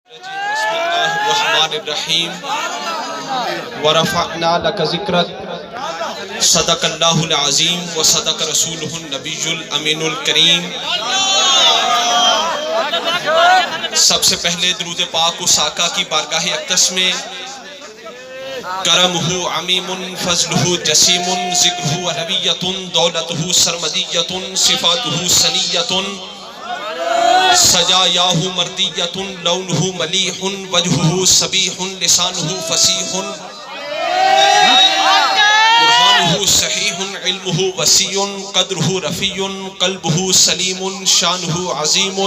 بسم اللہ الرحمن الرحیم ورفعنا لک ذکرک صدق اللہ العظیم وصدق رسولہ النبی الامین الکریم۔ سب سے پہلے درود پاک اس آقا کی بارگاہ اقدس میں کرمہ عمیم فضلہ جسیم ذکرہ علویۃ دولتہ سرمدیۃ صفاتہ سنیۃ سجایاہ مردیۃ لونہ ملیح وجہہ صبیح لسانہ فصیح برہانہ صحیح علمہ وسیع قدرہ رفیع قلبہ سلیم شانہ عظیم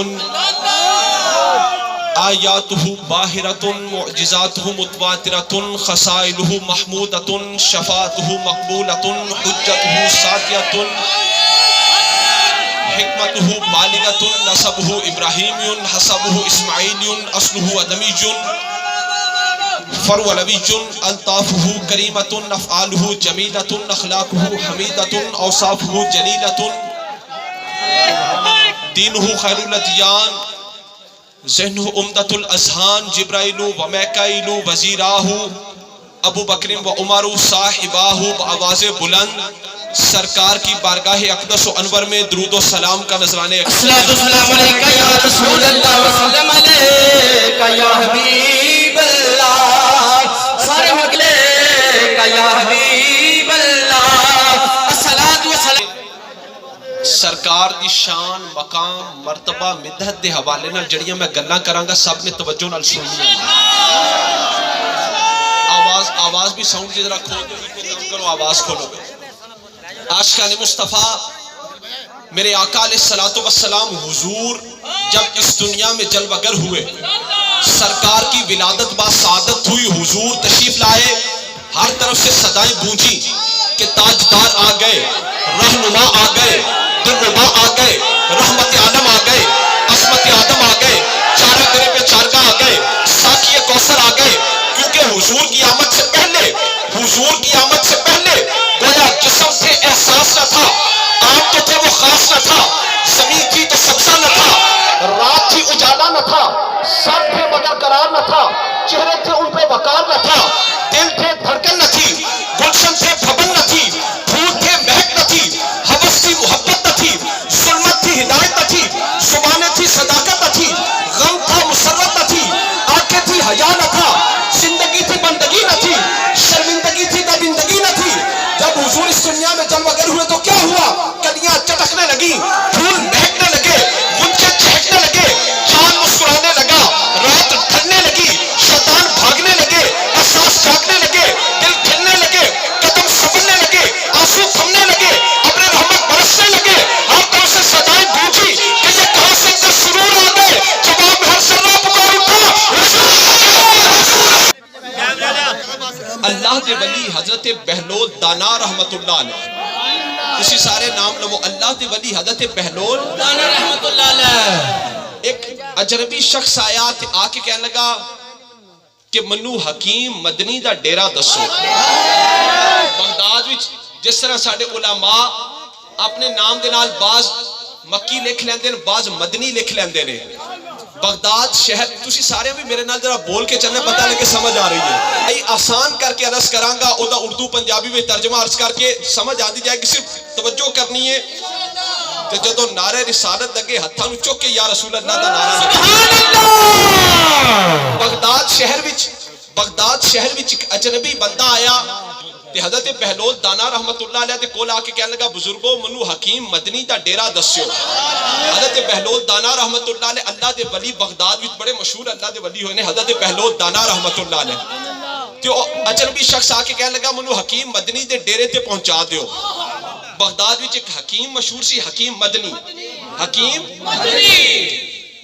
آیاتہ باہرۃ معجزاتہ متواترۃ خصائلہ محمودۃ شفاعتہ مقبولۃ حجتہ ساطعۃ حکمتہ بالغۃ نسبہ ابراہیمی حسبہ اسماعیلی اصلہ ادمی فرع علوی الطافہ کریمۃ افعالہ جمیلۃ اخلاقہ حمیدۃ اوصافہ جلیلۃ دینہ خیر الادیان ذہنہ عمدۃ الاذہان جبرائیل و میکائیل وزیراہ ابو بکر و عمر صاحباہ بآواز بلند سرکار کی بارگاہ اقدس و انور میں درود و سلام کا نذرانے السلام علیکہ یا رسول اللہ وسلم علیکہ یا حبیب اللہ سارے مگلے یا حبیب اللہ الصلاۃ والسلام۔ سرکار دی شان مقام مرتبہ مدحت دے حوالے نال جڑیاں میں گلاں کراں گا سب نے توجہ نال سننی آواز بھی ساؤنڈ کی ذرا کھول دو کرو آواز کھولو گے۔ عاشقان مصطفیٰ میرے آقا علیہ السلام حضور جب اس دنیا میں جلوہ گر ہوئے سرکار کی ولادت با سعادت ہوئی حضور تشریف لائے ہر طرف سے صدائیں گونجی کہ تاجدار آ گئے رہنما آ گئے دلربا آ گئے رحمت عالم آ گئے عصمت آدم آ گئے چارہ گرے پہ چارگاہ آ گئے ساقی کوثر آ گئے کیونکہ حضور کی آمد سے پہلے گویا جسم سے احساس نہ تھا آپ تو تھے وہ خاص نہ تھا زمین تھی تو سبزہ نہ تھا رات تھی اجالا نہ تھا سب تھے مگر قرار نہ تھا چہرے تھے ان پہ وقار نہ تھا دل تھے دھڑکن نہ تھی گلشن تھے پھبن نہ تھی پھول تھے مہک نہ تھی حوث تھی محبت نہ تھی ظلمت تھی ہدایت نہ تھی زبانیں تھی صداقت نہ تھی غم تھا مسرت نہ تھی آنکھیں تھی حیا نہ تھا زندگی تھی بندگی نہ تھی شرمندگی تھی درندگی نہ تھی۔ جب حضور اس دنیا میں جلوہ گر ہوئے تو کیا ہوا؟ کلیاں چٹکنے لگی پھول مہکنے لگے غنچے چہکنے لگے چاند مسکرانے لگا رات ڈھلنے لگی شیطان بھاگنے لگے احساس جاگنے لگے دل کھلنے لگے قدم سنبھلنے لگے آنسو تھمنے لگے اپنے رحمت برسنے لگے ہر طرف سے صدائیں گونجی کہ یہ کہاں سے اتنے سرور آ گئے جواب میں ہر سرہ پکار اٹھا اللہ دے ولی حضرت بہلول دانا رحمت اللہ علیہ اسی سارے نام لو اللہ دے ولی حضرت بہلول دانا رحمت اللہ علیہ۔ ایک اجنبی شخص آیا آ کے کہنے لگا کہ منو حکیم مدنی دا ڈیرا دسو۔ بغداد وچ جس طرح ساڈے علماء اپنے نام دے نال بعض مکی لکھ لیندے نے بعض مدنی لکھ لیندے نے بغداد شہر تسی سارے بھی میرے نال ذرا بول کے چلنے پتہ لگے سمجھ آ رہی ہے ای آسان کر کے عرض کراں گا او دا اردو پنجابی میں ترجمہ عرض کر کے سمجھ آ دی جائے کہ صرف توجہ کرنی ہے کہ جدوں نعرہ رسالت لگے ہتھاں نوں چک کے یا رسول اللہ دا نعرہ سبحان اللہ۔ بغداد شہر وچ ایک اجنبی بندہ آیا تے حضرت بہلول دانا رحمت اللہ علیہ دے کول آ کے کہنے لگا بزرگو منو حکیم مدنی دا ڈیرا دسیو۔ حضرت بہلول دانا رحمت اللہ علیہ اللہ دے ولی بغداد وچ بڑے مشہور اللہ دے ولی ہوئے نے حضرت بہلول دانا رحمت اللہ علیہ تے اجنبی شخص آ کے کہنے لگا منو حکیم مدنی دے ڈیرے تے پہنچا دیو۔ بغداد وچ ایک حکیم مشہور سی حکیم مدنی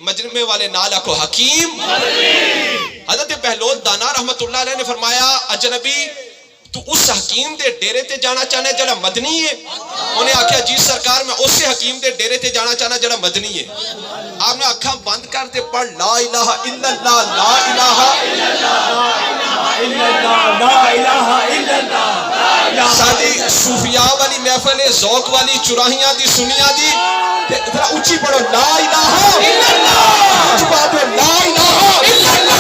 مجرمے والے نالا کو حکیم حضرت بہلول دانا رحمت اللہ علیہ نے فرمایا اجنبی تو اس حکیم دے ڈیرے تے جانا چاہنا جڑا مدنی ہے؟ انہیں آکھیا جی سرکار میں اس سے حکیم دے ڈیرے تے جانا چاہنا جڑا مدنی ہے۔ آپ نے آنکھاں بند کر دے پڑھ لا الہ الا اللہ لا الہ الا اللہ۔ ساری صوفیاء والی محفل ذوق والی چراہیاں دی سنیاں دی ذرا اونچی پڑھو لا الہ الا اللہ، لا الہ الا اللہ۔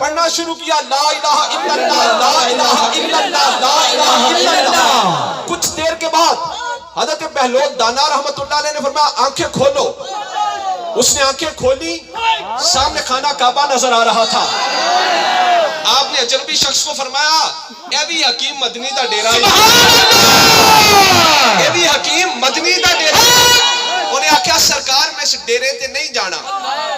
پڑھنا شروع کیا لا الہ الا اللہ لا الہ الا اللہ لا الہ الا اللہ. کچھ دیر کے بعد حضرت بہلول دانا رحمت اللہ علیہ نے فرمایا آنکھیں کھولو. اس نے آنکھیں کھولی, سامنے خانہ کعبہ نظر آ رہا تھا. آپ نے اجنبی شخص کو فرمایا اے بھی حکیم مدنی دا ڈیرا اے بھی حکیم مدنی دا ڈیرا. انہیں آکھیا سرکار میں اس ڈیرے تے نہیں جانا.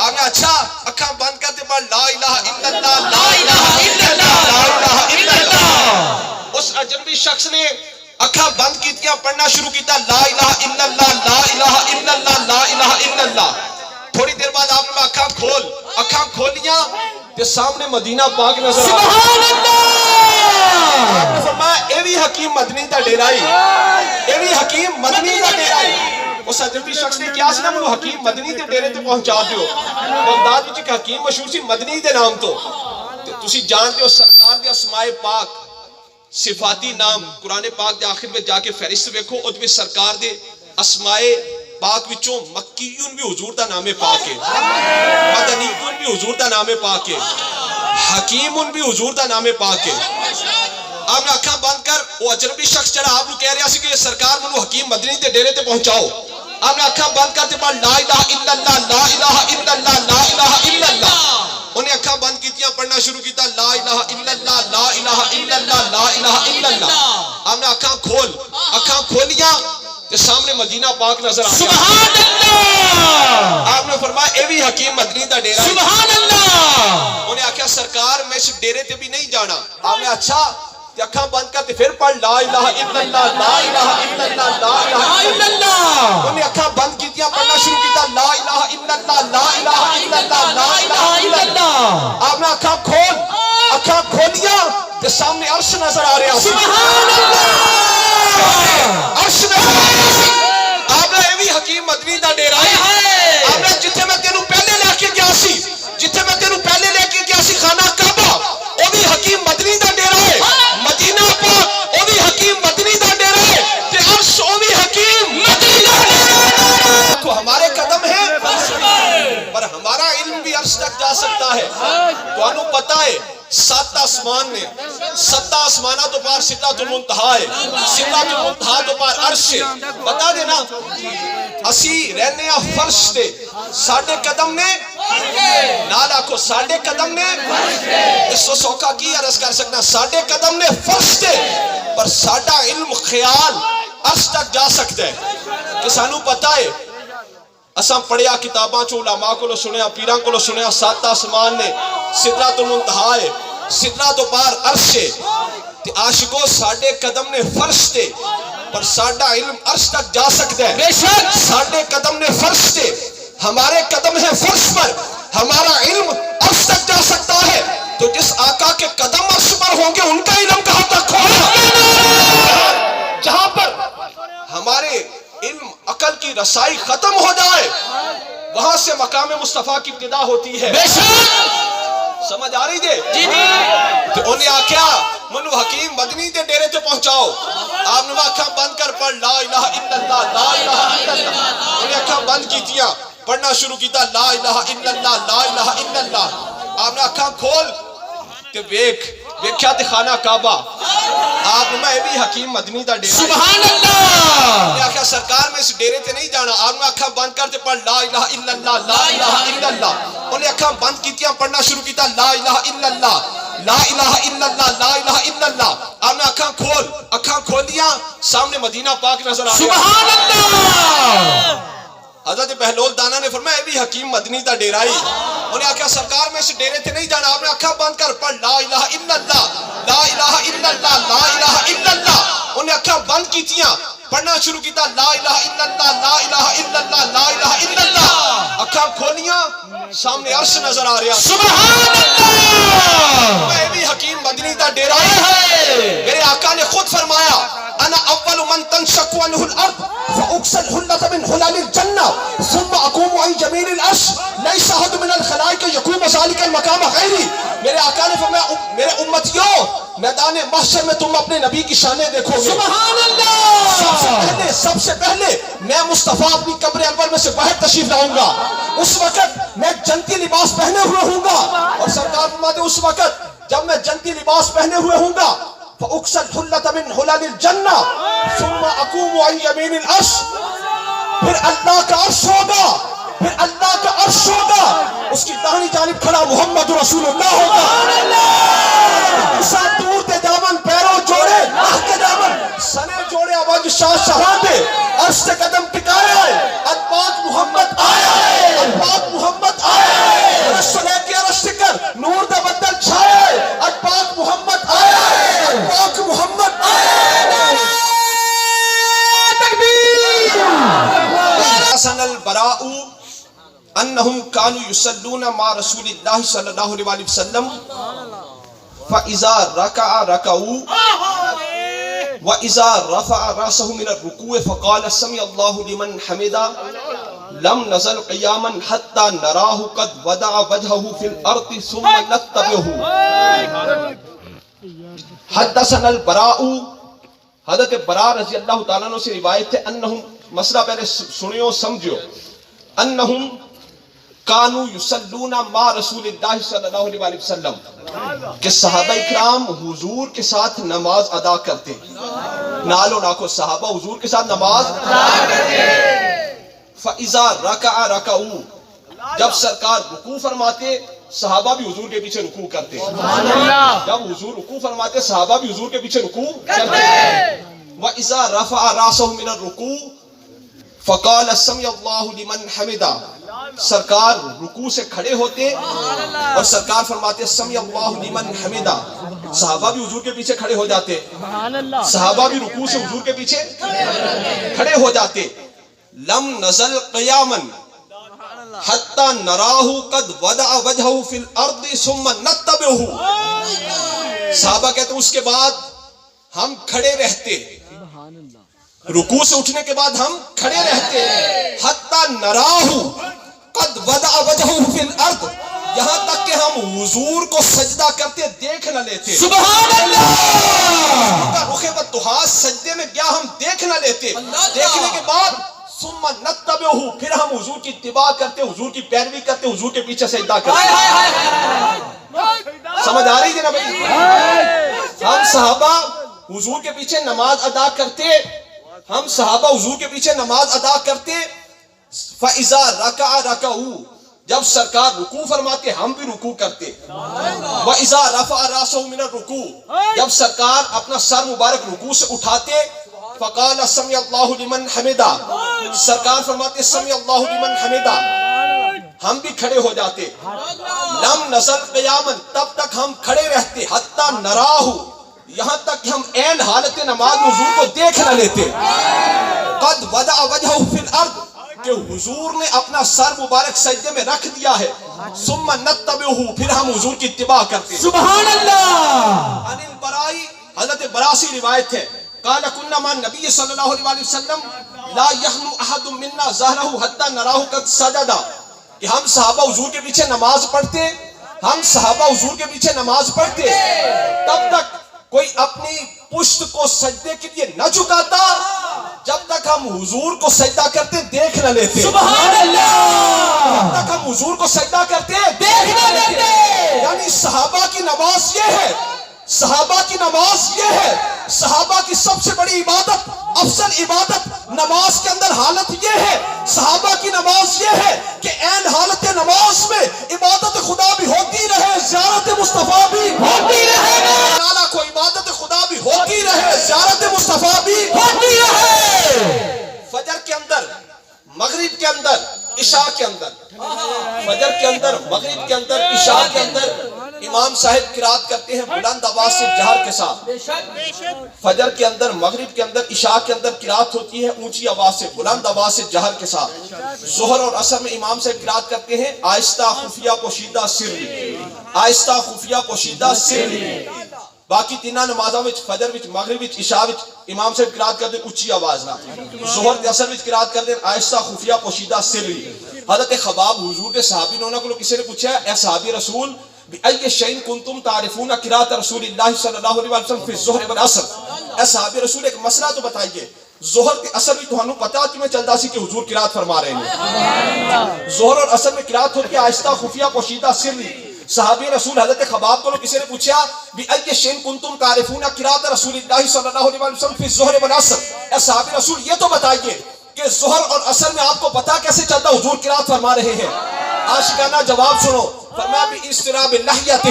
آپ نے اچھا اکھاں بند کرتے پڑھ لا الہ الا اللہ لا الہ الا اللہ لا الہ الا اللہ. اس اجنبی شخص نے اکھاں بند کیتیاں پڑھنا شروع کیتا لا الہ الا اللہ لا الہ الا اللہ لا الہ الا اللہ. تھوڑی دیر بعد آپ نے اکھاں کھولیاں تے سامنے مدینہ پاک نظر آ رہا. سبحان اللہ. آپ نے فرمایا اے بھی حکیم مدنی دا ڈیرائی اے بھی حکیم مدنی دا ڈیرائی. اس اجنبی شخص نے کیا سنا منو حکیم مدنی دے ڈیرے تے پہنچا دیو. بغداد وچ ایک حکیم مشہور سی مدنی دے نام تو تسی جانتے ہو. سرکار دے اسماء پاک صفاتی نام قرآن پاک دے آخر میں جا کے فہرست ویکھو اُس میں سرکار دے اسماء پاک وچوں مکیون بھی حضور دا نام پاک ہے, مدنیون بھی حضور دا نام پاک ہے, حکیمون بھی حضور دا نام پاک ہے. آپ نے اکھاں بند کر وہ اجنبی شخص جڑا آپ کو کہہ رہا سی کہ سرکار منو حکیم مدنی دے ڈیرے تے پہنچاؤ. آپ نے اکھاں بند کرتے پڑھ لا الہ الا اللہ لا الہ الا اللہ لا الہ الا اللہ. انہیں اکھاں بند کیتیاں پڑھنا شروع کیتا لا الہ الا اللہ لا الہ الا اللہ لا الہ الا اللہ. آپ نے اکھاں کھولیاں تے سامنے مدینہ پاک نظر آ گیا. سبحان اللہ. آپ نے فرمایا اے بھی حکیم مدنی دا ڈیرا. سبحان اللہ. انہیں آکھیا سرکار میں اس ڈیرے تے بھی نہیں جانا. آپ نے اچھا اکھاں بند کرتے پھر پڑھ لا الہ الا اللہ لا الہ الا اللہ لا الہ الا اللہ. انہیں اکھاں بند کیتیاں پڑھنا شروع کیتا لا الہ الا اللہ لا الہ الا اللہ لا الہ الا اللہ. آپ نے اکھاں کھولیاں تے سامنے عرش نظر آ رہا. سبحان اللہ. عرش نظر آ رہا. آپ نے اے بھی حکیم مدنی دا ڈیرا ہے. آپ نے جتھے میں تینوں پہلے لے کے گیا سی خانہ کعبہ او بھی حکیم مدنی دا ڈیرا ہے. مدینہ پاک او بھی حکیم مدنی دا ڈیرا ہے تے عرش او بھی حکیم مدنی دا ڈیرا ہے. تو ہمارے قدم ہیں پر ہمارا علم بھی عرش تک جا سکتا ہے. تو انہوں پتہ ہے 7 آسمان نے 7 آسمانہ تو پار سدرۃ المنتہا ہے. سدرۃ المنتہا تو پار عرش ہے. بتا دینا اسی رہنے فرش تے ساڑھے قدم نے نالا کو ساڑھے قدم نے اس کو سوکھا کی عرض کر سکنا ساڑھے قدم نے فرش تے پر ساڑھا علم خیال عرش تک جا سکتا ہے. کہ سانو پتا ہے اساں پڑھیا کتاباں چو علماء کو لو سنیا پیران کو لو سنیا 7 آسمان نے سدرۃ المنتہا ہے. سدرۃ تو پار عرش ہے تے عاشقوں ساڑھے قدم نے فرش تے پر ساڑھا علم عرش تک جا سکتا ہے. بے شک ساڑھے قدم نے فرش تے ہمارے قدم ہے فرش پر ہمارا علم عرش تک جا سکتا ہے. تو جس آقا کے قدم عرش پر ہوں گے ان کا علم کہاں تک ہوگا. جہاں پر ہمارے علم عقل کی رسائی ختم ہو جائے وہاں سے مقام مصطفیٰ کی ابتدا ہوتی ہے. بے شک سمجھ آ رہی جے جی جی. تو انہیں آکھیا منو حکیم مدنی دے ڈیرے تے پہنچاؤ. آپ نے آنکھاں بند کر پڑھ لا الہ الا اللہ لا الہ الا اللہ. انہیں آنکھاں بند کیتیاں پڑھنا شروع کیتا لا الہ الا اللہ لا الہ الا اللہ. آپ نے آنکھاں کھول تے ویکھیا تے خانہ کعبہ. آپ نے میں بھی حکیم مدنی دا ڈیرا. سبحان اللہ. نے آکھیا سرکار میں اس ڈیرے تے نہیں جانا. آپ نے آنکھاں بند کر تے پڑھ لا الہ الا اللہ لا الہ الا اللہ. انہیں آنکھاں بند کیتیاں پڑھنا شروع کیتا لا الہ الا اللہ لا الہ الا اللہ لا الہ الا اللہ. آپ نے آنکھاں کھولیاں سامنے مدینہ پاک نظر آ گیا. سبحان اللہ. حضرت بہلول دانا نے فرمایا اے بھی حکیم مدنی دا ڈیرائی. انہیں آکھا سرکار میں اس ڈیرے تے نہیں جانا. آپ نے آنکھاں بند کر پڑھ لا الہ الا اللہ لا الہ الا اللہ لا الہ الا اللہ. انہیں آنکھاں بند کیتیاں پڑھنا شروع کیتا لا الہ الا اللہ لا الہ الا اللہ لا الہ الا اللہ. آنکھاں کھولیاں سامنے عرش نظر آ رہا. سبحان اللہ. میں بھی حکیم مدنی دا ڈیرائی ہے. میرے آقا نے خود فرمایا انا اول من تنشق عنہ الارض فاکسل حلة من حلال الجنہ ثم اقوم عن جمیل العرش لیس احد من الخلائق یقوم ذلك المقام غیری. میرے آقا نے فرمایا میرے امتیوں میدان محشر میں تم اپنے نبی کی شانیں دیکھو گے. سبحان اللہ. سب سے پہلے میں مصطفیٰ اپنی قبر انور میں سے باہر تشریف لاؤں گا، اس وقت میں جنتی لباس پہنے ہوئے ہوں گا، اور سرکار فرماتے اس وقت جب میں جنتی لباس پہنے ہوئے ہوں گا فَأُكْسَ الْحُلَّةَ مِنْ حُلَلِ الْجَنَّةِ ثُمَّ أَقُومُ عَنْ يَمِينِ الْعَرْشِ، پھر اللہ کا عرش ہوگا، پھر اللہ کا عرش ہوگا، اس کی داہنی جانب کھڑا محمد رسول اللہ ہوگا، ساتھ دور تے دامن پیروں جوڑے راہ کے دامن سنے جوڑے آواز شاہ شہاں دے عرش سے قدم ٹکایا ہے، پاک محمد آیا ہے، پاک محمد آیا ہے، عرش سے لے کے عرش تکر نور دا بدل چھایا ہے، پاک محمد آیا ہے، پاک محمد آیا ہے، تکبیر۔ حسن البراء انہم کانوا یصلون مع رسول اللہ صلی اللہ علیہ وسلم فَإِذَا رَكَعَ رَكَعُوا وَإِذَا رَفَعَ رَأْسَهُ مِنَ الرُّكُوعِ فَقَالَ سَمِعَ اللَّهُ لِمَنْ حَمِدَهُ لَمْ نَزَلْ قِيَامًا حَتَّى نَرَاهُ قَدْ وَضَعَ وَجْهَهُ فِي الْأَرْضِ ثُمَّ نَتَّبِعُهُ۔ حدثنا البراء، حضرت براء رضی اللہ تعالیٰ عنہ سے روایت ہے، انہم مسئلہ پہلے سنیو سمجھو، انہم کانوا یصلون مع رسول اللہ صلی اللہ علیہ وسلم، کہ صحابہ اکرام حضور کے ساتھ نماز ادا کرتے، نالو ناکو صحابہ حضور کے ساتھ نماز ادا کرتے، فَإِذَا رَكَعَ رَكَعُوا، جب سرکار رکوع فرماتے صحابہ بھی حضور کے پیچھے رکوع کرتے، جب حضور رکوع فرماتے صحابہ بھی حضور کے پیچھے رکوع کرتے، وَإِذَا رَفَعَ رَأْسَهُ مِنَ الرُّكُوعِ فَقَالَ سَمِعَ اللَّهُ لِمَنْ حَمِدَهُ، سرکار رکوع سے کھڑے ہوتے اور سرکار فرماتے سمع اللہ لمن حمدہ، صحابہ بھی حضور کے پیچھے کھڑے ہو جاتے، صحابہ بھی رکوع سے حضور کے پیچھے کھڑے ہو جاتے، لم نزل قیاما حتی نراہ قد وضع وجہہ فی الارض ثم نتبعہ، صحابہ کہتے ہیں اس کے بعد ہم کھڑے رہتے، رکوع سے اٹھنے کے بعد ہم کھڑے رہتے، حتی نراہ قد وضع وجہہ فی الارض، یہاں تک کہ ہم حضور کو سجدہ کرتے دیکھ نہ لیتے، سبحان اللہ، رخ بطحاس سجدے میں کیا ہم دیکھ نہ لیتے، دیکھنے کے بعد ثم نتبعہ، پھر ہم حضور کی اتباع کرتے، حضور کی پیروی کرتے، حضور کے پیچھے سجدہ کرتے۔ سمجھ آ رہی ہے نا بھائی؟ ہم صحابہ حضور کے پیچھے نماز ادا کرتے، ہم صحابہ حضور کے پیچھے نماز ادا کرتے، فَإِذَا رَكَعَ رَكَعُوا، جب سرکار رکوع فرماتے ہم بھی رکوع کرتے، وَإِذَا رَفَعَ رَأْسَهُ مِنَ الرُّكُوعِ، جب سرکار اپنا سر مبارک رکوع سے اٹھاتے، فَقَالَ سَمِعَ اللَّهُ لِمَنْ حَمِدَهُ، سرکار فرماتے سَمِعَ اللَّهُ لِمَنْ حَمِدَهُ، ہم بھی کھڑے ہو جاتے، لم نزل قیاما، تب تک ہم کھڑے رہتے، حتی نراہ، یہاں تک کہ ہم عین حالت نماز حضور کو دیکھ نہ لیتے، قد وضع وجہہ فی الارض، کہ حضور نے اپنا سر مبارک سجدے میں رکھ دیا ہے، ثم نتبعہ، پھر ہم حضور کی اتباع کرتے۔ سبحان اللہ۔ عن البرائی، حضرت براء سے روایت ہے، قال كنا مع النبي صلی اللہ علیہ وسلم لا يحنو احد منا ظهره حتى نراه قد سجد، کہ ہم صحابہ حضور کے پیچھے نماز پڑھتے، ہم صحابہ حضور کے پیچھے نماز پڑھتے، تب تک کوئی اپنی پشت کو سجدے کے لیے نہ جھکاتا جب تک ہم حضور کو سجدہ کرتے دیکھ نہ لیتے، سبحان اللہ، جب تک ہم حضور کو سجدہ کرتے دیکھ نہ لیتے، یعنی صحابہ کی نماز یہ ہے، صحابہ کی نماز یہ ہے، صحابہ کی سب سے بڑی عبادت، افضل عبادت نماز کے اندر حالت یہ ہے، صحابہ کی نماز یہ ہے کہ عین حالت نماز میں عبادت خدا بھی ہوتی رہے، زیارت مصطفیٰ بھی ہوتی رہے، تعالیٰ کو عبادت خدا بھی ہوتی رہے، زیارت مصطفیٰ بھی ہوتی رہے۔ فجر کے اندر، مغرب کے اندر، عشاء کے اندر، فجر کے اندر، مغرب کے اندر، عشاء کے اندر امام صاحب قرات کرتے ہیں بلند آواز سے جہر کے ساتھ، فجر کے اندر، مغرب کے اندر، عشاء کے اندر قرات ہوتی ہے اونچی آواز سے، بلند آواز سے جہر کے ساتھ، ظہر اور عصر میں امام صاحب قرات کرتے ہیں آہستہ خفیہ پوشیدہ سری، آہستہ خفیہ پوشیدہ سری، باقی تینہ نمازاں وچ فجر وچ مغرب وچ عشاء وچ امام صاحب قرات کرتے ہیں اونچی آواز نہ، ظہر تے عصر وچ قرات کرتے ہیں آہستہ خفیہ پوشیدہ سری۔ حضرت خباب حضور کے صحابی نے کو کسی نے پوچھا اے صحابی رسول بأي شيء كنتم تعرفون قراءة رسول اللہ صلی اللہ علیہ وسلم فی الظہر والعصر، اے صحابی رسول ایک مسئلہ تو بتائیے ظہر تے اثر بھی تہانوں پتا کہ میں چلدا سی کہ حضور قرات فرما رہے ہیں. ظہر اور اثر میں قرات ہوتی ہے آہستہ خفیہ پوشیدہ سری. صحابی رسول حضرت خباب کو کسی نے پوچھا بھی ای شین کنتم تعرفون قرات رسول اللہ صلی اللہ علیہ وسلم فی الظہر والعصر. اے صحابی رسول یہ تو بتائیے کہ ظہر اور عصر میں آپ کو پتا کیسے چلتا حضور قرات فرما رہے ہیں؟ عاشقانہ جواب سنو. فرمایا بھی استراب لحیتہ،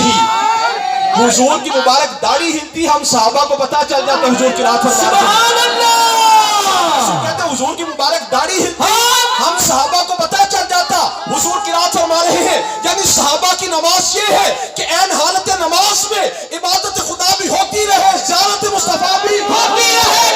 حضور کی مبارک داڑھی ہلتی، ہم صحابہ کو پتا چل جاتا حضور قرات فرما رہے ہیں. سبحان اللہ. کہتے ہیں حضور کی مبارک داڑھی ہلتی، ہم صحابہ کو پتا چل جاتا حضور قرات فرما رہے ہیں. یعنی صحابہ کی نماز یہ ہے کہ این حالت نماز میں عبادت خدا بھی ہوتی رہے، زیارت مصطفیٰ بھی ہوتی رہے.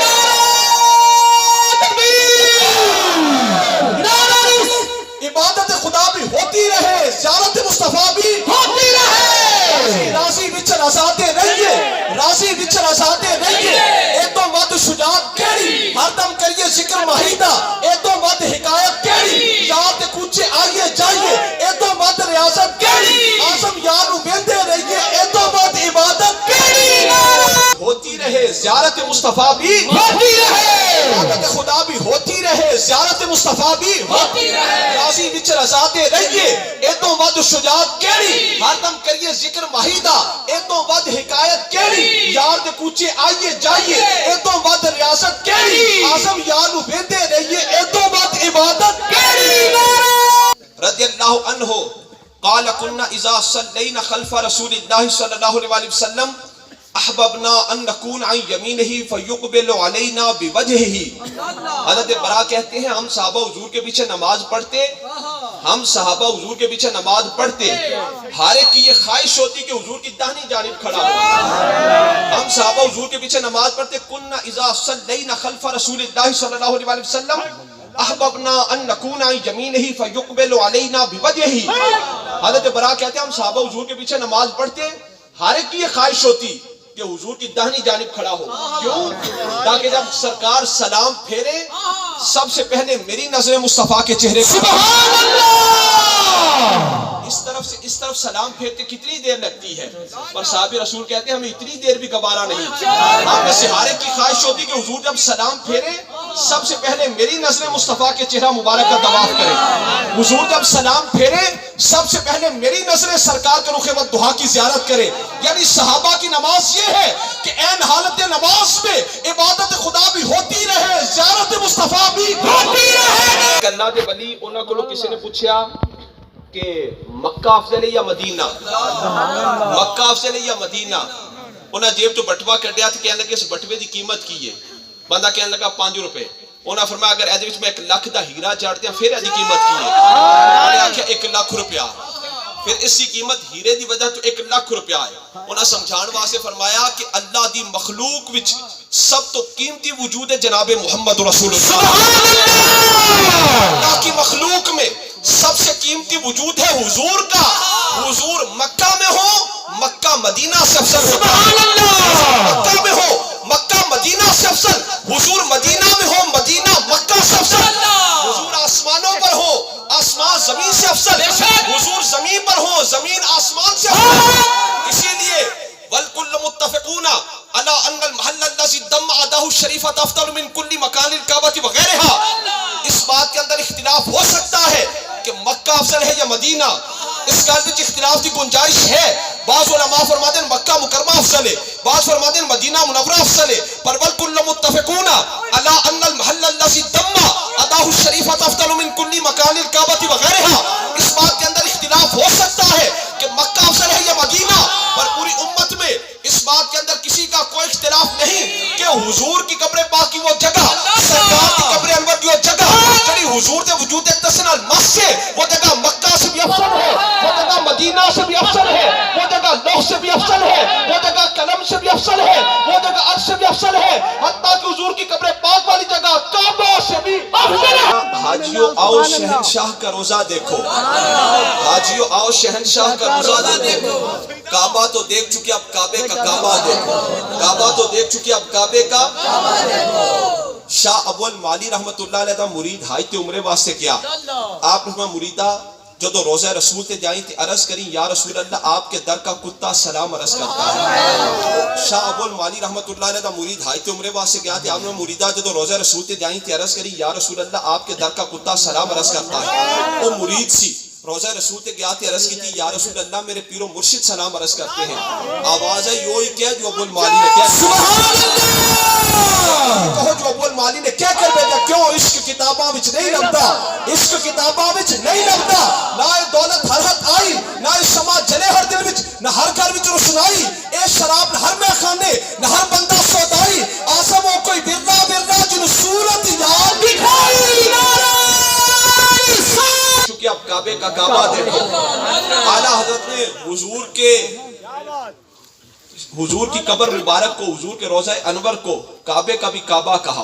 عبادت خدا بھی ہوتی رہے، زیارت مصطفیٰ بھی ہوتی رہے. راضی وچ رضاتے رہیے، راضی وچ رضاتے رہیے. اے تو ود شجاعت کیڑی، ہر دم کریے ذکر ماہیدہ. اے تو ود حکایت کیڑی، یاد کوچے آئیے جائیے. اے تو ود ریاضت کیڑی، آزم یار ویندے رہیے. اے تو ود عبادت کیڑی ہوتی رہے، زیارت مصطفیٰ بھی ہوتی رہے. عبادت خدا بھی ہوتی رہے، زیارت مصطفیٰ بھی ہوتی رہے. راضی وچ رضاتے رہیے. اے تو ود شجاعت کیڑی، ہر دم کریے ذکر ماہیدہ. اے تو ود حکایت کیڑی، یار دے کوچے آئیے جائیے. اے تو ود ریاضت کیڑی، آزم یار ویندے رہیے. اے تو ود عبادت کیڑی. رضی اللہ عنہ قال كنا اذا صلينا خلف رسول الله صلى الله عليه وسلم احببنا ان نكون عن يمينه فيقبل علينا بوجهه. حضرت برا کہتے ہیں ہم صحابہ حضور کے پیچھے نماز پڑھتے، ہم صحابہ حضور کے پیچھے نماز پڑھتے، ہر ایک کی یہ خواہش ہوتی کہ حضور کی داہنی جانب کھڑا ہو. ہم صحابہ حضور کے پیچھے نماز پڑھتے. كنا اذا صلينا خلف رسول الله صلى الله عليه وسلم احببنا ان نكون عن يمينه فيقبل علينا بوجهه. حضرت برا کہتے ہیں ہم صحابہ حضور کے پیچھے نماز پڑھتے، ہر ایک کی یہ خواہش ہوتی کہ حضور کی داہنی جانب کھڑا ہو. کیوں؟ تاکہ جب سرکار سلام پھیرے سب سے پہلے میری نظر مصطفیٰ کے چہرے پر. سبحان اللہ. اس طرف سلام پھیرتے کتنی دیر لگتی ہے، پر صحابی رسول کہتے ہیں ہمیں اتنی دیر بھی گوارا نہیں. ہمیں سہارے کی خواہش ہوتی کہ حضور جب سلام پھیرے سب سے پہلے میری نظر مصطفیٰ کے چہرہ مبارک کا طواف کرے. حضور جب سلام پھیرے سب سے پہلے میری نظر سرکار کے رخ ودعا کی زیارت کرے. یعنی صحابہ کی نماز یہ ہے کہ این حالت نماز میں عبادت خدا بھی ہوتی رہے، زیارت مصطفیٰ بھی ہوتی رہے. اللہ کے ولی انہاں کو کسی نے پوچھا کہ مکہ افضل ہے یا مدینہ، مکہ افضل ہے یا مدینہ. انہاں جیب تو بٹوا کڈیا تے کہنے لگے اس بٹوے دی قیمت کی ہے. بندہ کہنے لگا 5 روپے. انہاں فرمایا اگر ایدے وچ میں 1 لاکھ دا ہیرا چڑھ دیاں پھر ایدی قیمت کی ہے. انہوں نے آکھیا 1 لاکھ روپیہ. پھر اس کی قیمت ہیرے دی وجہ تو 1 لاکھ روپیہ ہے. انہاں سمجھان واسطے فرمایا کہ اللہ دی مخلوق وچ سب تو قیمتی وجود ہے جناب محمد رسول اللہ. اللہ کی مخلوق میں سب سے قیمتی وجود ہے حضور کا. حضور مکہ میں ہو، مکہ مدینہ سے افضل ہوتا ہے. مکہ میں ہو، مکہ مدینہ سے افضل. حضور مدینہ میں ہو، مدینہ مکہ سے افضل. حضور آسمانوں پر ہو، آسمان زمین سے افضل. حضور زمین پر ہو، زمین آسمان سے افضل. اسی لیے والکل متفقون علی ان المحل الذی دم عداہ الشریفۃ افضل من کل مکان الکعبۃ وغیرہ. اس بات کے اندر اختلاف ہو سکتا ہے کہ مکہ افضل ہے یا مدینہ. اس گل وچ اختلاف کی گنجائش ہے. بعض علماء فرماتے ہیں مکہ مکرمہ افضل ہے، بعض فرماتے ہیں مدینہ منورہ افضل ہے. پر والکل متفقون علی ان المحل الذی دم عداہ الشریفۃ افضل من کل مکان الکعبۃ وغیرہ. اس بات کے اندر اختلاف ہو سکتا ہے کہ مکہ افضل ہے یا مدینہ، پر پوری امت میں اس بات کے اندر کسی کا کوئی اختلاف نہیں کہ حضور کی قبر پاک کی وہ جگہ، سرکار کی قبر انور کی وہ جگہ جڑی حضور دے وجود اتصال المس سے، وہ جگہ مکہ سے بھی افضل ہے، وہ جگہ مدینہ سے بھی افضل ہے، وہ جگہ لوح سے بھی افضل ہے، وہ جگہ قلم سے بھی افضل ہے، وہ جگہ عرش سے بھی افضل ہے، حتیٰ کہ حضور کی قبر پاک والی جگہ کعبہ سے بھی افضل ہے. حاجیو آؤ شہنشاہ کا روزہ دیکھو، حاجیو آؤ شہنشاہ کا روزہ دیکھو. کعبہ تو دیکھ چکے اب کعبے کا کعبہ دیکھو، کعبہ تو دیکھ چکے اب کعبے کا کعبہ دیکھو. شاہ اول مالی رحمت اللہ علیہ دا مرید حاجت عمرے واسطے کیا. آپ نے مریدہ جدو روزہ رسول تے جائیں تے عرض کریں یا رسول اللہ آپ کے در کا کتا سلام عرض کرتا ہے. شاہ ابو المالی رحمت اللہ علیہ دا مرید حایت عمرے واسطے گیا تے آپ نے مریدہ جدو روزہ رسول تے جائیں تے عرض کریں یا رسول اللہ آپ کے در کا کتا سلام عرض کرتا ہے. وہ مرید سی روزہ رسول تے گیا تے عرض کی تھی یا رسول اللہ میرے پیر و مرشد سلام عرض کرتے ہیں. آواز ہے یوں ہی کیا جو ابو المالی نے کیا کہو جو ابو المالی نے کیا کر بھیجا. کیوں عشق کتاباں وچ نہیں لبدا, عشق کتاباں وچ نہیں لبدا. نہ دولت ہر حد آئی, نہ سما جلے ہر دل وچ, نہ ہر گھر وچ روشنائی. اے شراب نہ ہر میخانے, نہ ہر بندہ سودائی. آسم وہ کوئی برنا برنا جن صورت یاد دکھائی. چونکہ اب کعبے کا کعبہ دیکھو, اعلیٰ حضرت نے حضور کی قبر مبارک کو, حضور کے روضہ انور کو کعبے کا بھی کعبہ کہا.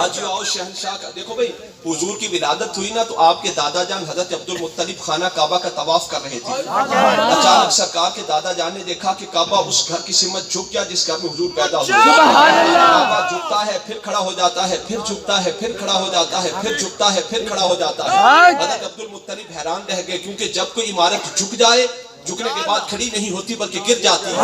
آج آؤ شہنشاہ کا دیکھو بھئی, حضور کی ولادت ہوئی نا تو آپ کے دادا جان حضرت عبد المطلب خانہ کعبہ کا طواف کر رہے تھے. اچانک سرکار کے دادا جان نے دیکھا کہ کعبہ اس گھر کی سمت جھک گیا جس گھر میں حضور پیدا ہوئے. کعبہ جھکتا ہے پھر کھڑا ہو جاتا ہے, پھر جھکتا ہے پھر کھڑا ہو جاتا ہے, پھر جھکتا ہے پھر کھڑا ہو جاتا ہے. حضرت عبد المطلب حیران رہ گئے کیونکہ جب کوئی عمارت جھک جائے, جھکنے کے بعد کھڑی نہیں ہوتی بلکہ گر جاتی ہے.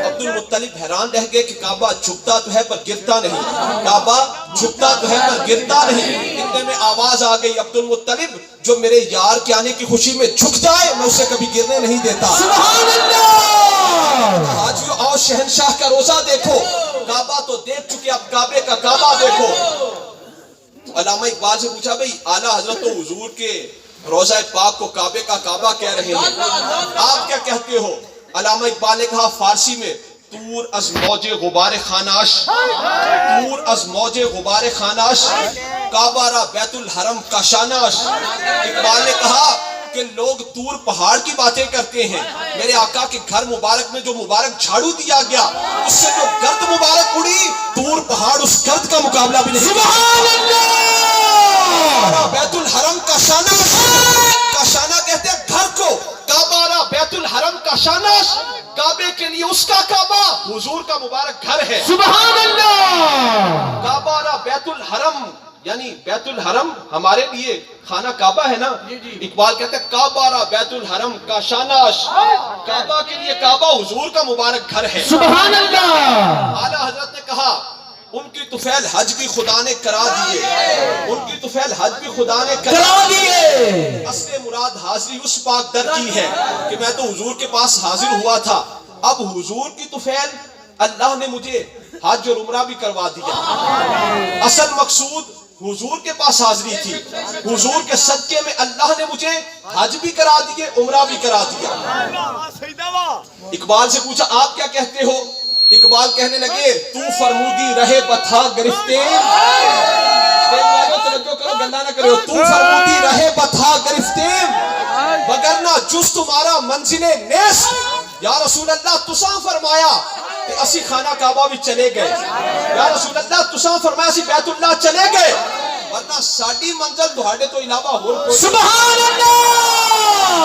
عبد المطلب حیران رہ گئے کہ کعبہ جھکتا تو ہے پر گرتا نہیں, کعبہ جھکتا تو ہے پر گرتا نہیں. اتنے میں آواز آ گئی, عبد المطلب جو میرے یار کے آنے کی خوشی میں جھک جائے میں اسے کبھی گرنے نہیں دیتا. سبحان اللہ. آج آؤ شہنشاہ کا روزہ دیکھو, کعبہ تو دیکھ چکے اب کعبے کا کعبہ دیکھو. علامہ اقبال سے پوچھا بھئی اعلیٰ حضرت تو حضور کے روضہ پاک کو کعبے کا کعبہ کہہ رہے ہیں, آپ کیا کہتے ہو؟ علامہ اقبال نے کہا فارسی میں, تور از موج غبار خاناش, تور از موج غبار خاناش, کعبہ را بیت الحرم کا شاناش. اقبال نے کہا کہ لوگ تور پہاڑ کی باتیں کرتے ہیں, میرے آقا کے گھر مبارک میں جو مبارک جھاڑو دیا گیا اس سے جو گرد مبارک اڑی, تور پہاڑ اس گرد کا مقابلہ بھی نہیں. سبحان اللہ. بیت الحرم کا شاناش, کا شانہ کہتے ہیں گھر کو, کعبہ را بیت الحرم کا شاناش, کعبے کے لیے اس کا کعبہ حضور کا مبارک گھر ہے. سبحان اللہ. کعبہ را بیت الحرم یعنی بیت الحرم ہمارے لیے خانہ کعبہ ہے نا. اقبال کہتے ہیں کعبہ را بیت الحرم کا شاناش, کعبہ کے لیے کعبہ حضور کا مبارک گھر ہے. سبحان اللہ. اعلیٰ حضرت نے کہا ان کی طفیل حج بھی خدا نے کرا دیے, ان کی طفیل حج بھی خدا نے کرا دیے. اصل مراد حاضری اس پاک در کی ہے کہ میں تو حضور کے پاس حاضر ہوا تھا, اب حضور کی طفیل اللہ نے مجھے حج اور عمرہ بھی کروا دیا. اصل مقصود حضور کے پاس حاضری تھی, حضور کے صدقے میں اللہ نے مجھے حج بھی کرا دیے, عمرہ بھی کرا دیا. اقبال سے پوچھا آپ کیا کہتے ہو؟ اقبال کہنے لگے تو فرمودی رہے بتھا گرفتے, توجہ کرو گندا نہ کرو, تو فرمودی رہے بتھا گرفتے وگرنہ جز تمہارا منزل نیست. یا رسول اللہ تساں فرمایا کہ اسی خانہ کعبہ بھی چلے گئے, یا رسول اللہ تساں فرمایا اسی بیت اللہ چلے گئے, ورنہ ساڈی منزل تہاڈے تو علاوہ ہور کوئی. سبحان اللہ.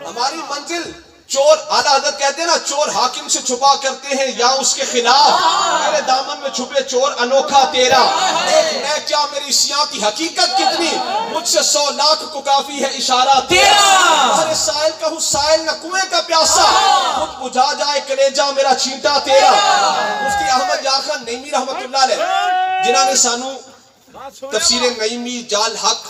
ہماری منزل چور, اعلیٰ حضرت کہتے ہیں نا چور حاکم سے چھپا کرتے ہیں یا اس کے خلاف, میرے دامن میں چھپے چور انوکھا تیرا, ایک میں کیا میری سیاں کی حقیقت کتنی, مجھ سے 100 لاکھ کو کافی ہے اشارہ تیرا. ہر سائل کا ہوں سائل نہ کنویں کا پیاسا, خود بجھا جائے کلیجہ میرا چینٹا تیرا. مفتی احمد یار خان نعیمی رحمت اللہ علیہ جنہاں نے سانو تفسیر نعیمی جال حق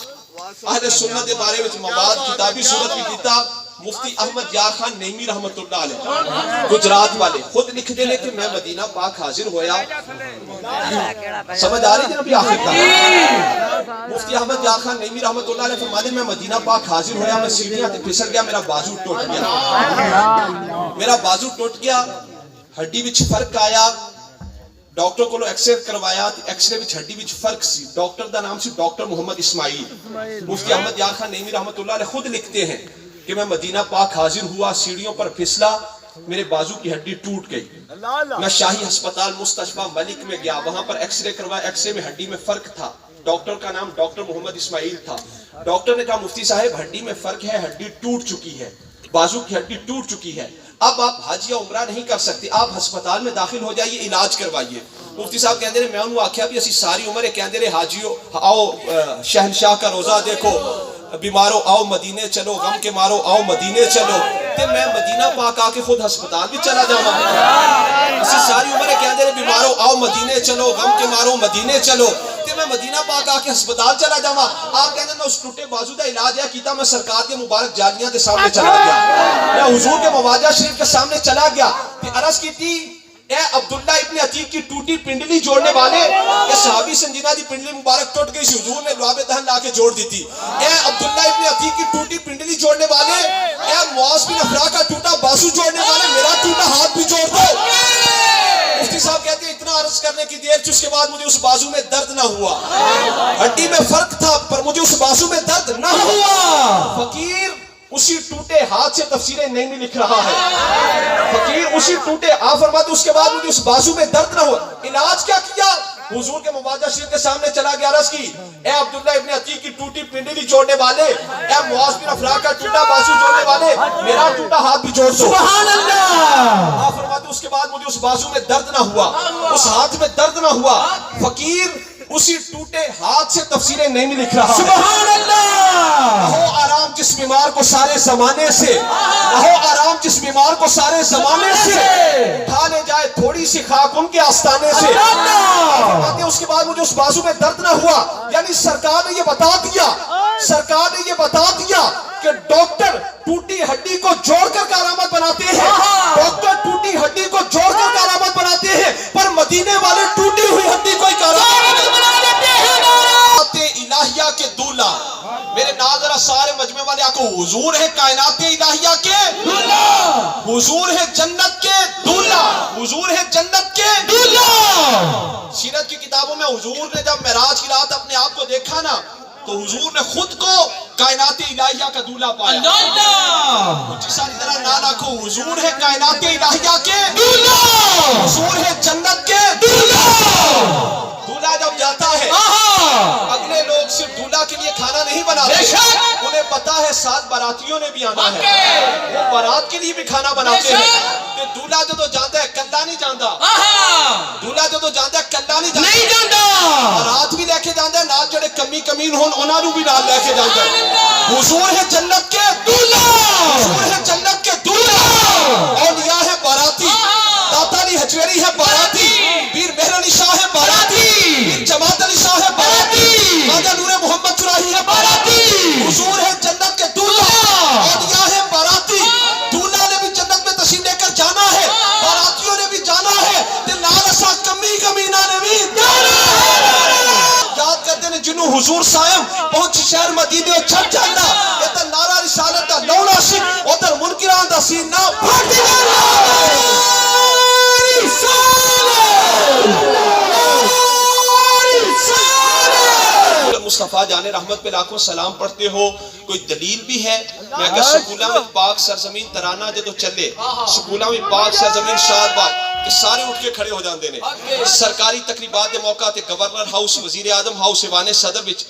اہل سنت کے بارے میں مواد کتابی صورت بھی دیتا. مفتی احمد یار خان نعیمی رحمت اللہ علیہ گجرات والے خود لکھ دے لے کہ میں مدینہ پاک حاضر ہویا. سمجھ آ رہی ہے ابھی آخر تک؟ مفتی احمد یار خان نعیمی رحمت اللہ علیہ فرماتے میں مدینہ پاک حاضر ہویا, میں سیڑھیاں تے پھسل گیا, میرا بازو ٹوٹ گیا, میرا بازو ٹوٹ گیا, ہڈی وچ فرق آیا. ڈاکٹر کو ایکس رے کروایا, ایکس رے وچ ہڈی وچ فرق سی. ڈاکٹر دا نام سی ڈاکٹر محمد اسماعیل. مفتی احمد یار خان نعیمی رحمت اللہ علیہ خود لکھتے ہیں کہ میں مدینہ پاک حاضر ہوا, سیڑھیوں پر پھسلا, میرے بازو کی ہڈی ٹوٹ گئی. میں شاہی ہسپتال مستشفیٰ ملک میں گیا, وہاں پر ایکس رے کروایا, ایکس رے میں ہڈی میں فرق تھا. ڈاکٹر کا نام ڈاکٹر محمد اسماعیل تھا. ڈاکٹر نے کہا مفتی صاحب ہڈی میں فرق ہے, ہڈی ٹوٹ چکی ہے, بازو کی ہڈی ٹوٹ چکی ہے, اب آپ حج یا عمرہ نہیں کر سکتے, آپ ہسپتال میں داخل ہو جائیے, علاج کروائیے. مفتی صاحب کہندے نے میں انہوں آکھیا بھی اسی ساری عمر کہندے رہے حاجیو آؤ شہنشاہ کا روزہ دیکھو, بیمارو آؤ مدینے چلو غم کے مارو آؤ مدینے چلو تے میں مدینہ پاک آ کے خود ہسپتال بھی چلا جاواں اسی ساری عمر کہندے نے بیمارو آؤ مدینے چلو غم کے مارو مدینے چلو تے میں مدینہ پاک آ کے ہسپتال چلا جاواں آپ کہندے میں اس ٹوٹے بازو دا علاج ہے کیتا میں سرکار کے مبارک جالیاں دے سامنے چلا گیا میں حضور کے مواجہ شریف کے سامنے چلا گیا تے عرض کی تھی اے عبداللہ ابن عتیق کی ٹوٹی پنڈلی جوڑنے والے اے صحابی سنجینہ دی پنڈلی مبارک ٹوٹ گئی سی حضور نے لعاب دہن لا کے جوڑ دی تھی اے عبداللہ ابن عتیق کی ٹوٹی پنڈلی جوڑنے والے اے معاذ بن افرا کا ٹوٹا بازو جوڑنے والے میرا ٹوٹا ہاتھ بھی جوڑ دو مفتی صاحب کہتے ہیں اتنا عرض کرنے کی دیر تھی اس کے بعد مجھے اس بازو میں درد نہ ہوا ہڈی میں فرق تھا پر مجھے اس بازو میں درد نہ ہوا فقیر اسی ٹوٹے ہاتھ سے تفسیریں نہیں لکھ رہا ہے فقیر اسی ٹوٹے آپ فرماتے اس کے بعد مجھے اس بازو میں درد نہ ہوا علاج کیا کیا حضور کے مواجہ شریف کے سامنے چلا گیا عرض کی اے عبداللہ ابن عتیق کی ٹوٹی پنڈلی جوڑنے والے اے معاذ بن افرا کا ٹوٹا بازو جوڑنے والے میرا ٹوٹا ہاتھ بھی جوڑ دو سبحان اللہ آپ فرماتے اس کے بعد مجھے اس بازو میں درد نہ ہوا اس ہاتھ میں درد نہ ہوا فقیر اسی ٹوٹے ہاتھ سے تفسیریں نہیں لکھ رہا سبحان اللہ ہو آرام جس بیمار کو سارے زمانے سے ہو آرام جس بیمار کو سارے زمانے سے اٹھا لے جائے تھوڑی سی خاک ان کے آستانے سے فرماتے اس کے بعد مجھے اس بازو میں درد نہ ہوا یعنی سرکار نے یہ بتا دیا کہ ڈاکٹر ٹوٹی ہڈی کو جوڑ کر کارآمد بناتے ہیں ڈاکٹر ٹوٹی ہڈی کو جوڑ کر کارآمد بناتے ہیں پر مدینے والے ٹوٹی ہوئی ہڈی کو کارآمد بنا دیتے ہیں الہیہ کے دولہ میرے ناظرہ سارے مجمع والے آکو حضور ہے کائنات الہیہ کے دولہ حضور ہے جنت کے دولہ حضور ہے جنت کے دولہ سیرت کی کتابوں میں حضور نے جب معراج کی رات اپنے آپ کو دیکھا نا تو حضور نے خود کو کائنات الہیہ کا دولہ پایا کچھ ساری طرح نانا کو حضور ہے کائنات الہیہ کے دولہ حضور ہے جنت کے دولہ دولہ جب جاتا ہے اگلے لوگ صرف دولہ کے لیے کھانا نہیں بناتے انہیں پتا ہے ساتھ باراتیوں نے بھی آنا ہے وہ بارات کے لیے بھی کھانا بناتے ہیں کہ دولہ جو تو جانتا ہے کلہ نہیں جانتا دولہ جو تو جانتا ہے کلہ نہیں جانتا بارات بھی لے کے جانتا ہے نال جڑے کمین ہون انہاں نوں بھی نال لے کے جانتا ہے حضور ہے جنت کے دولہ حضور ہے جنت کے دولہ اولیاء ہے باراتی داتا علی حجویری ہے باراتی پیر مہر علی شاہ ہے باراتی پیر جماعت علی شاہ ہے باراتی خواجہ نور محمد چراہی ہے باراتی حضور ہے جنت کے دولہ اولیاء ہے باراتی دولہ نے بھی جنت میں تشریف لے کر جانا ہے باراتیوں نے بھی جانا ہے دل نالسا کمینہ نے بھی جانا ہے یاد کرتے ہیں جنہوں حضور سائم پہنچ شہر مدینے اور چھٹ جانا یہ تا نعرہ رسالت دا لولا شک اور در منکران دا سینہ پھٹ مصطفیٰ جان رحمت پہ لاکھوں سلام پڑھتے ہو کوئی دلیل بھی ہے میں اگر سکولہ میں پاک سرزمین ترانہ جدو چلے سکولہ میں پاک سرزمین شاد بات کہ سارے اٹھ کے کھڑے ہو جاندے نے سرکاری تقریبات دے موقع تے گورنر ہاؤس وزیر اعظم ہاؤس ایوان صدر وچ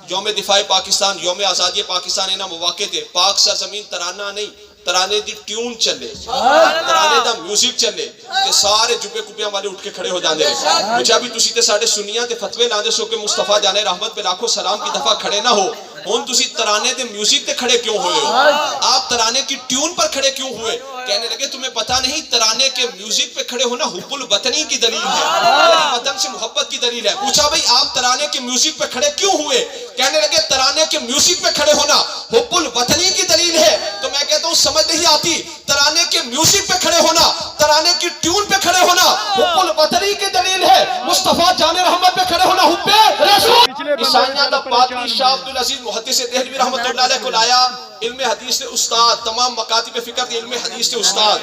یوم دفاع پاکستان یوم آزادی پاکستان انہاں مواقع تے پاک سرزمین ترانہ نہیں ترانے دی ٹیون چلے ترانے دا میوزک چلے کہ سارے جبے کپیاں والے اٹھ کے کھڑے ہو جاندے مجھے ابھی تسی تے ساڑھے سنیاں تے فتوے لاندے سو کہ مصطفیٰ جان رحمت پہ لاکھوں سلام کی دفعہ کھڑے نہ ہو ہون تسی ترانے دے میوزک تے کھڑے کیوں ہوئے ہو آپ ترانے کی ٹیون پر کھڑے کیوں ہوئے کہنے لگے تمہیں پتا نہیں ترانے کے میوزک پہ کھڑے ہونا حب الوطنی کی دلیل ہے یعنی وطن سے محبت کی دلیل ہے پوچھا بھئی آپ ترانے کے میوزک پہ کھڑے کیوں ہوئے کہنے لگے ترانے کے میوزک پہ کھڑے ہونا حب الوطنی کی دلیل ہے تو میں کہتا ہوں سمجھ نہیں آتی ترانے کے میوزک پہ کھڑے ہونا ترانے کی ٹیون پہ کھڑے ہونا حب الوطنی کی دلیل ہے مصطفیٰ جان رحمت پہ کھڑے ہونا حب رسول عیسائیاں دا پادری شاہ عبدالعزیز محدث دہلوی رحمت اللہ علیہ کو لایا علم حدیث سے استاد تمام مکاتب فکر دی علم حدیث سے استاد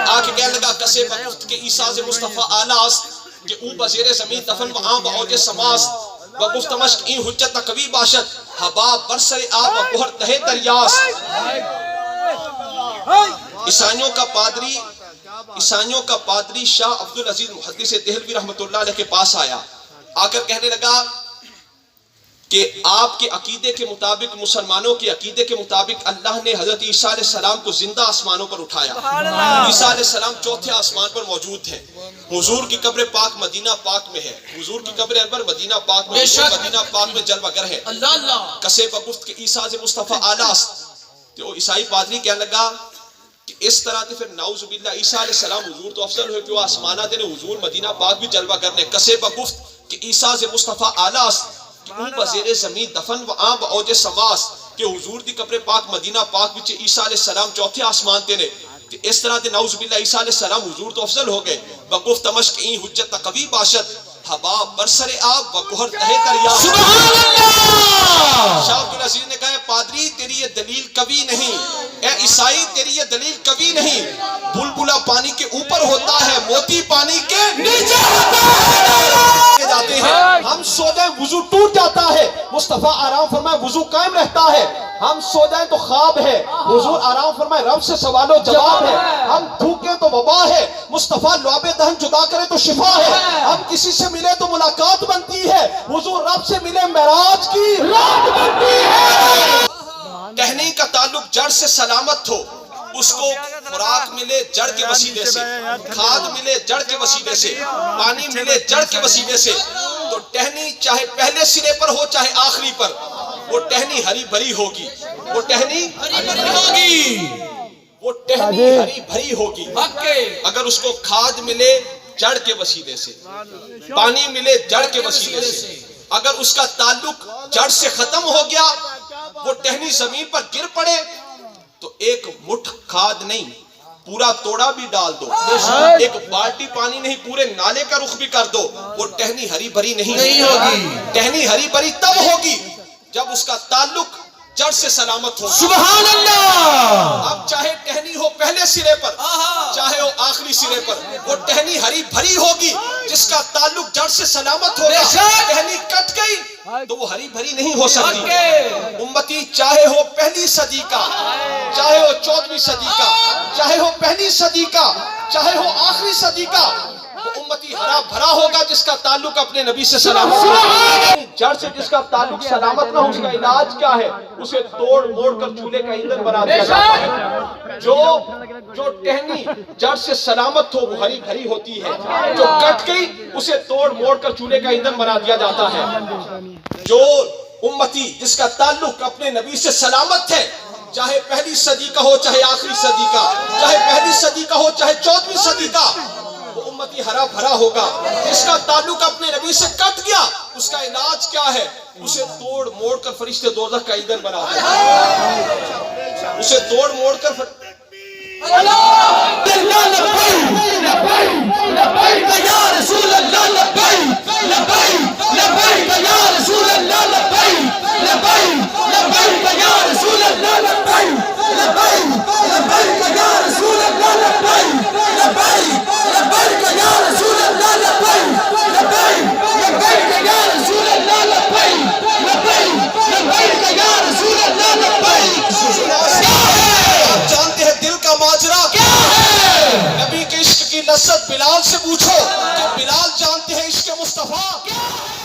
آکے کہنے لگا کسے بکفت کے عیسیٰ سے مصطفیٰ آلہ است کہ او بزیر زمین دفن و آم باوج سماست و گفت مشک این حجت نقوی باشد حباب برسر آب و گوھر تہ دریاست عیسائیوں کا پادری شاہ عبدالعزیز محدث دہلوی رحمت اللہ علیہ کے پاس آیا آ کر کہنے لگا کہ آپ کے عقیدے کے مطابق، مسلمانوں کے عقیدے کے مطابق اللہ نے حضرت عیسیٰ علیہ السلام کو زندہ آسمانوں پر اٹھایا. عیسیٰ علیہ السلام چوتھے آسمان پر موجود ہیں. حضور کی قبر پاک مدینہ پاک میں ہے. حضور کی قبر انور مدینہ پاک میں، مدینہ پاک میں جلوہ گر ہے. کسے بگفت کہ عیسیٰ سے مصطفیٰ اعلیٰ است. تو عیسائی پادری کہنے لگا کہ اس طرح تے پھر نعوذ باللہ عیسیٰ علیہ السلام حضور تو افضل ہوئے کہ وہ آسمانات نے حضور مدینہ پاک بھی جلوہ کرنے. کسے بگفت کہ عیسیٰ سے مصطفیٰ اعلیٰ است کہ اون بزیر زمین دفن و آن با اوج سماس کہ حضور دی قبر پاک مدینہ پاک وچ عیسیٰ علیہ السلام چوتھے آسمان تے نے. اس طرح تے نعوذ باللہ عیسیٰ علیہ السلام حضور تو افضل ہو گئے. بگفت تمشک این حجت قوی باشد حباب برسر آب و گہر تہے دریا. سبحان اللہ. شاہ عبدالعزیز نے کہا ہے پادری تیری یہ دلیل کبھی نہیں، اے عیسائی تیری یہ دلیل کبھی نہیں. بلبلا پانی کے اوپر ہوتا ہے، موتی پانی کے نیچے ہوتا ہے. جاتے ہیں. ہم سو جائیں وضو ٹوٹ جاتا ہے، مصطفیٰ آرام فرمائے وضو قائم رہتا ہے. ہم سو جائیں تو خواب ہے، حضور آرام فرمائے رب سے سوال و جواب ہے. ہم بھوکیں تو وبا ہے، مصطفیٰ لعاب دہن جدا کرے تو شفا ہے. ہم کسی سے ملے تو ملاقات بنتی ہے، حضور رب سے ملے معراج کی رات بنتی ہے. ٹہنی کا تعلق جڑ سے سلامت ہو، اس کو خوراک ملے جڑ کے وسیلے سے، کھاد ملے جڑ کے وسیلے سے، پانی ملے جڑ کے وسیلے سے. تو ٹہنی چاہے پہلے سرے پر ہو چاہے آخری پر، وہ ٹہنی ہری بھری ہوگی. وہ ٹہنی ہری بھری ہوگی. وہ ٹہنی ہری بھری ہوگی اگر اس کو کھاد ملے جڑ کے وسیلے سے، پانی ملے جڑ کے وسیلے سے. اگر اس کا تعلق جڑ سے ختم ہو گیا، وہ ٹہنی زمین پر گر پڑے تو ایک مٹھ کھاد نہیں پورا توڑا بھی ڈال دو، ایک بالٹی پانی نہیں پورے نالے کا رخ بھی کر دو، وہ ٹہنی ہری بھری نہیں ہوگی. ٹہنی ہری بھری تب ہوگی جب اس کا تعلق جڑ سے سلامت ہو. سبحان اللہ. اب چاہے ٹہنی ہو پہلے سرے پر چاہے ہو آخری سرے پر، وہ ٹہنی ہری بھری ہوگی جس کا تعلق جڑ سے سلامت ہوگا. ٹہنی کٹ گئی تو وہ ہری بھری نہیں ہو سکتی. امتی چاہے ہو پہلی صدی کا، چاہے ہو 14ویں صدی کا، چاہے ہو پہلی صدی کا، چاہے ہو آخری صدی کا، وہ امتی ہرا بھرا ہوگا جس کا تعلق اپنے نبی سے سلامت ہے. جڑ سے جس کا تعلق سلامت نہ ہو، اس کا علاج کیا ہے؟ اسے توڑ موڑ کر چولہے کا ایندھن بنا دیا جاتا ہے. جو ٹہنی جڑ سے سلامت ہو وہ ہری بھری ہوتی ہے، جو کٹ گئی اسے توڑ موڑ کر چولہے کا ایندھن بنا دیا جاتا ہے. جو امتی جس کا تعلق اپنے نبی سے سلامت ہے، چاہے پہلی صدی کا ہو چاہے آخری صدی کا، چاہے پہلی صدی کا ہو چاہے 14ویں صدی کا، وہ امتی ہرا بھرا ہوگا. جس کا تعلق اپنے نبی سے کٹ گیا، اس کا علاج کیا ہے؟ اسے توڑ موڑ کر فرشتے دوزخ کا ایندھن بنا دیں. اسے توڑ موڑ کر نبی کے عشق کی لذت بلال سے پوچھو کہ بلال جانتے ہیں عشق مصطفیٰ کیا ہے؟